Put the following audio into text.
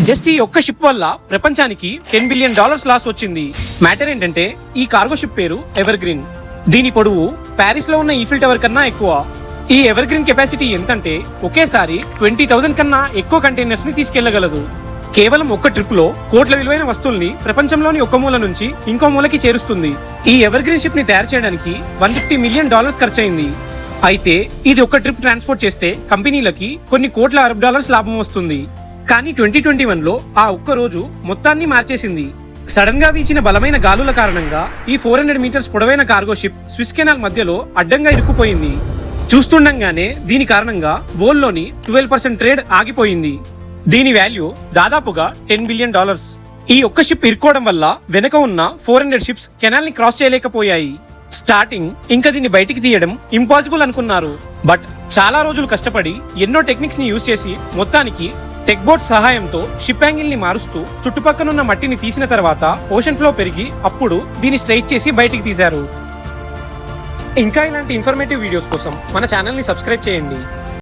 Just ఈ ఒక్క ship వల్ల ప్రపంచానికి $10 బిలియన్ లాస్ వచ్చింది. మ్యాటర్ ఏంటంటే ఈ కార్గో షిప్ పేరు ఎవర్ గ్రీన్. దీని పొడవు ప్యారిస్ లో ఉన్న ఈఫిల్ టవర్ కన్నా ఎక్కువ. ఈ ఎవర్ గ్రీన్ కెపాసిటీ ఎంతంటే ఒకేసారి 20,000 కన్నా ఎక్కువ కంటైనర్స్ ని తీసుకెళ్లగలదు. కేవలం ఒక్క ట్రిప్ లో కోట్ల విలువైన వస్తువుల్ని ప్రపంచంలోని ఒక్క మూల నుంచి ఇంకో మూలకి చేరుస్తుంది. ఈ ఎవర్ గ్రీన్ షిప్ ని తయారు చేయడానికి $150 మిలియన్ ఖర్చయింది. అయితే ఇది ఒక ట్రిప్ ట్రాన్స్పోర్ట్ చేస్తే కంపెనీలకి కొన్ని కోట్ల అరబ్ డాలర్స్ లాభం వస్తుంది. కానీ 2021లో ఆ ఒక్క రోజు మొత్తాన్ని మార్చేసింది. సడన్ గా వీచిన బలమైన గాలుల కారణంగా ఈ 400 మీటర్స్ పొడవైన కార్గో షిప్ స్విస్ కెనాల్ మధ్యలో అడ్డంగా ఇరుక్కుపోయింది. చూస్తుండగానే దీని కారణంగా వరల్డ్ లోని 12% ట్రేడ్ ఆగిపోయింది. దీని వాల్యూ దాదాపుగా $10 బిలియన్. ఈ ఒక్క షిప్ ఇరుక్కోవడం వల్ల వెనక ఉన్న 400 షిప్స్ కెనాల్ ని క్రాస్ చేయలేకపోయాయి. స్టార్టింగ్ ఇంకా దీన్ని బయటికి తీయడం ఇంపాసిబుల్ అనుకున్నారు. బట్ చాలా రోజులు కష్టపడి ఎన్నో టెక్నిక్స్ ని యూజ్ చేసి మొత్తానికి టెక్ బోట్ సహాయంతో షిప్ యాంగిల్ ని మారుస్తూ చుట్టుపక్కనున్న మట్టిని తీసిన తర్వాత ఓషన్ ఫ్లో పెరిగి అప్పుడు దీన్ని స్ట్రైట్ చేసి బయటికి తీశారు. ఇంకా ఇలాంటి ఇన్ఫర్మేటివ్ వీడియోస్ కోసం మన ఛానల్ ని సబ్స్క్రైబ్ చేయండి.